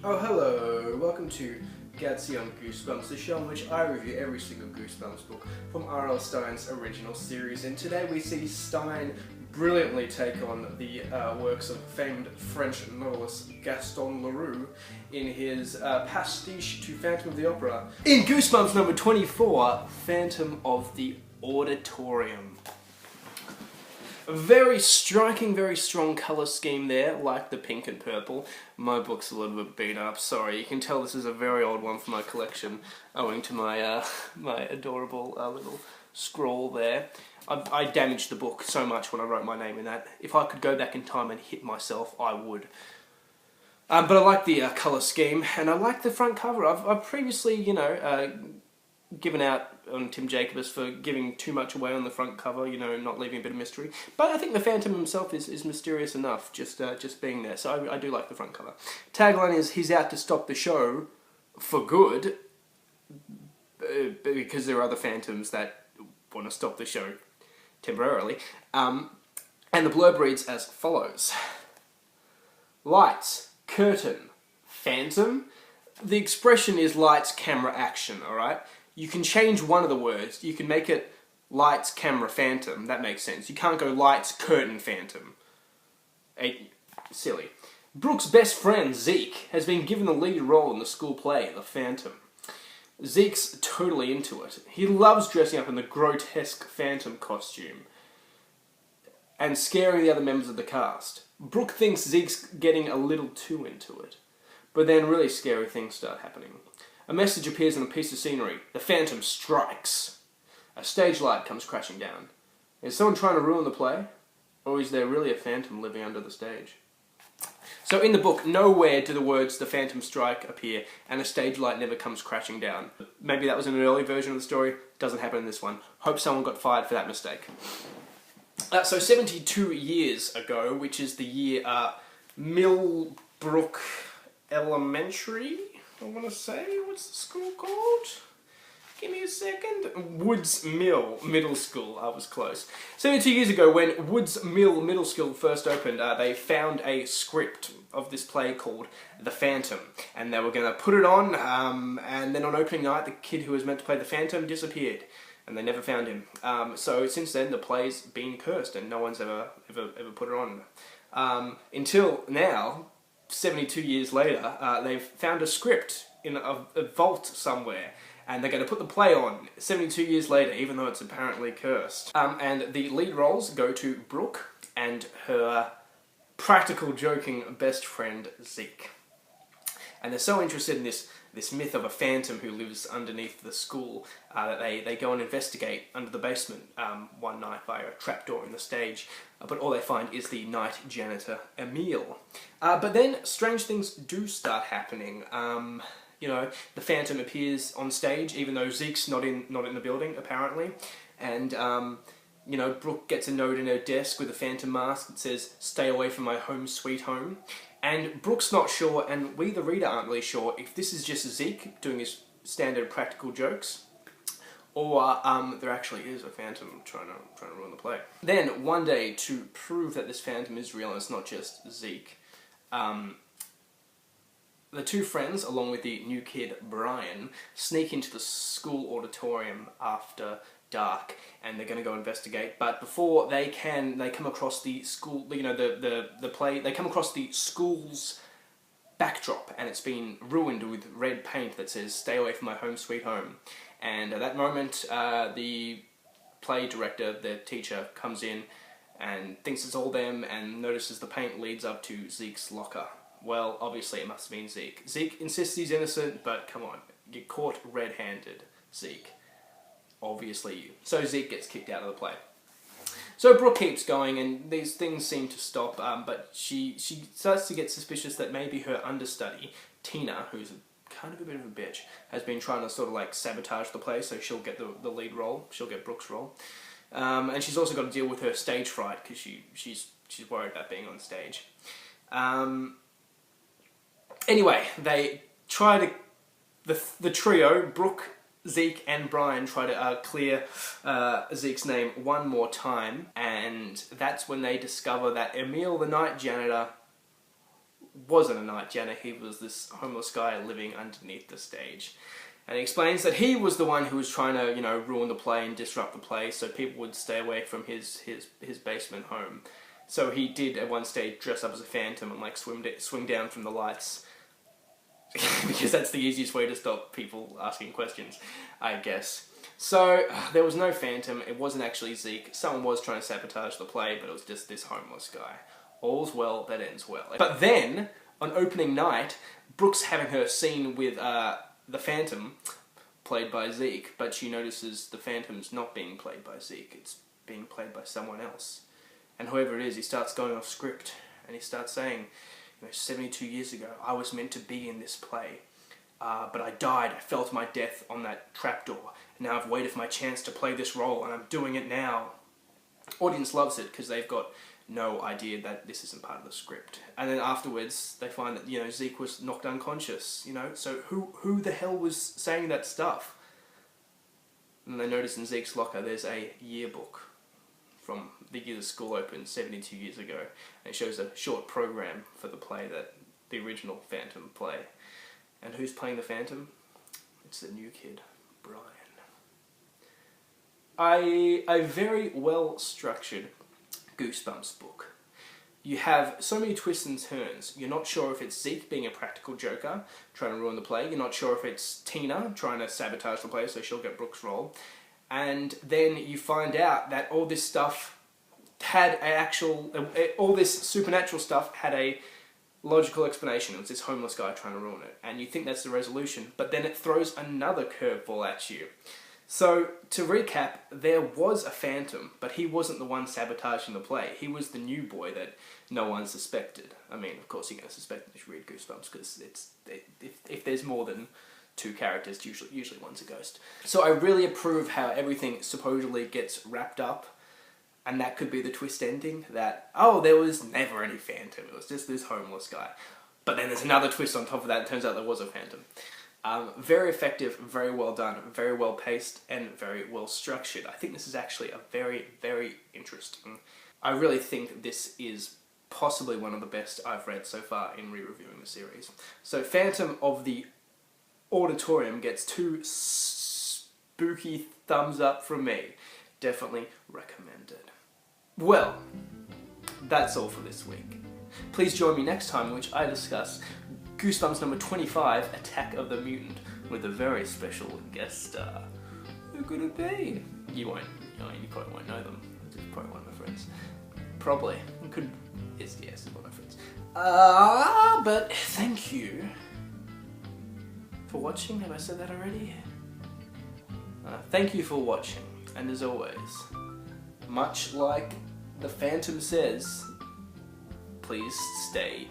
Oh hello, welcome to Gattsy on Goosebumps, the show in which I review every single Goosebumps book from R.L. Stine's original series, and today we see Stine brilliantly take on the works of famed French novelist Gaston Leroux in his pastiche to Phantom of the Opera in Goosebumps number 24, Phantom of the Auditorium. A very striking, very strong colour scheme there, like the pink and purple. My book's a little bit beat up, sorry. You can tell this is a very old one for my collection, owing to my my adorable little scroll there. I damaged the book so much when I wrote my name in that. If I could go back in time and hit myself, I would. But I like the colour scheme, and I like the front cover. I've previously, given out on Tim Jacobus for giving too much away on the front cover, not leaving a bit of mystery. But I think the Phantom himself is mysterious enough, just being there. So I do like the front cover. Tagline is, he's out to stop the show for good, because there are other phantoms that want to stop the show temporarily. And the blurb reads as follows. Lights, curtain, phantom. The expression is lights, camera, action, alright? You can change one of the words. You can make it lights, camera, phantom. That makes sense. You can't go lights, curtain, phantom. Silly. Brooke's best friend, Zeke, has been given the lead role in the school play, The Phantom. Zeke's totally into it. He loves dressing up in the grotesque phantom costume and scaring the other members of the cast. Brooke thinks Zeke's getting a little too into it. But then really scary things start happening. A message appears on a piece of scenery. The Phantom strikes. A stage light comes crashing down. Is someone trying to ruin the play? Or is there really a phantom living under the stage? So in the book, nowhere do the words "the Phantom strike" appear, and a stage light never comes crashing down. Maybe that was in an early version of the story. Doesn't happen in this one. Hope someone got fired for that mistake. So 72 years ago, which is the year Millbrook Elementary, I want to say. What's the school called? Give me a second. Woods Mill Middle School. I was close. 72 years ago, when Woods Mill Middle School first opened, they found a script of this play called The Phantom, and they were going to put it on, and then on opening night, the kid who was meant to play the Phantom disappeared, and they never found him. So since then, the play's been cursed, and no one's ever put it on. Until now, 72 years later, they've found a script in a vault somewhere, and they're going to put the play on 72 years later, even though it's apparently cursed. And the lead roles go to Brooke and her practical joking best friend Zeke. And they're so interested in this myth of a phantom who lives underneath the school that they go and investigate under the basement one night via a trapdoor in the stage. But all they find is the night janitor, Emile. But then strange things do start happening. The Phantom appears on stage, even though Zeke's not in the building, apparently. And, Brooke gets a note in her desk with a Phantom mask that says, "Stay away from my home sweet home." And Brooke's not sure, and we the reader aren't really sure, if this is just Zeke doing his standard practical jokes, or there actually is a phantom trying to ruin the play. Then, one day, to prove that this phantom is real and it's not just Zeke, the two friends, along with the new kid, Brian, sneak into the school auditorium after dark, and they're going to go investigate. But before they can, they come across the school, the play, they come across the school's backdrop, and it's been ruined with red paint that says, "Stay away from my home sweet home." And at that moment, the play director, the teacher, comes in and thinks it's all them, and notices the paint leads up to Zeke's locker. Well, obviously it must have been Zeke. Zeke insists he's innocent, but come on, get caught red-handed, Zeke. Obviously you. So Zeke gets kicked out of the play. So Brooke keeps going, and these things seem to stop, but she starts to get suspicious that maybe her understudy, Tina, who's kind of a bit of a bitch, has been trying to sort of sabotage the play, so she'll get the lead role, she'll get Brooke's role. And she's also got to deal with her stage fright, because she's worried about being on stage. Anyway, they try to, the trio, Brooke, Zeke and Brian, try to clear Zeke's name one more time, and that's when they discover that Emile the night janitor wasn't a night janitor, he was this homeless guy living underneath the stage. And he explains that he was the one who was trying to, you know, ruin the play and disrupt the play so people would stay away from his basement home. So he did at one stage dress up as a phantom and like swing down from the lights. Because that's the easiest way to stop people asking questions, I guess. So there was no phantom, it wasn't actually Zeke. Someone was trying to sabotage the play, but it was just this homeless guy. All's well that ends well. But then, on opening night, Brooke's having her scene with the Phantom, played by Zeke, but she notices the Phantom's not being played by Zeke, it's being played by someone else. And whoever it is, he starts going off script, and he starts saying, you know, 72 years ago, I was meant to be in this play, but I died, I fell to my death on that trapdoor, and now I've waited for my chance to play this role, and I'm doing it now. Audience loves it, because they've got no idea that this isn't part of the script. And then afterwards, they find that, you know, Zeke was knocked unconscious, you know, so who the hell was saying that stuff? And they notice in Zeke's locker there's a yearbook from the year the school opened 72 years ago. And it shows a short program for the play, that the original Phantom play. And who's playing the Phantom? It's the new kid, Brian. A very well structured Goosebumps book. You have so many twists and turns. You're not sure if it's Zeke being a practical joker, trying to ruin the play. You're not sure if it's Tina trying to sabotage the play so she'll get Brooke's role. And then you find out that all this stuff had all this supernatural stuff had a logical explanation. It was this homeless guy trying to ruin it. And you think that's the resolution, but then it throws another curveball at you. So, to recap, there was a Phantom, but he wasn't the one sabotaging the play. He was the new boy that no one suspected. I mean, of course you're going to suspect if you read Goosebumps, because if there's more than two characters, usually one's a ghost. So I really approve how everything supposedly gets wrapped up, and that could be the twist ending, that, oh, there was never any Phantom, it was just this homeless guy. But then there's another twist on top of that, it turns out there was a Phantom. Very effective, very well done, very well paced, and very well structured. I think this is actually a very, very interesting. I really think this is possibly one of the best I've read so far in re-reviewing the series. So Phantom of the Auditorium gets 2 spooky thumbs up from me. Definitely recommended. Well, that's all for this week. Please join me next time in which I discuss Goosebumps number 25, Attack of the Mutant, with a very special guest star. Who could it be? You probably won't know them. It's probably one of my friends. Probably. Yes, it's one of my friends. But thank you for watching. Have I said that already? Thank you for watching, and as always, much like the Phantom says, please stay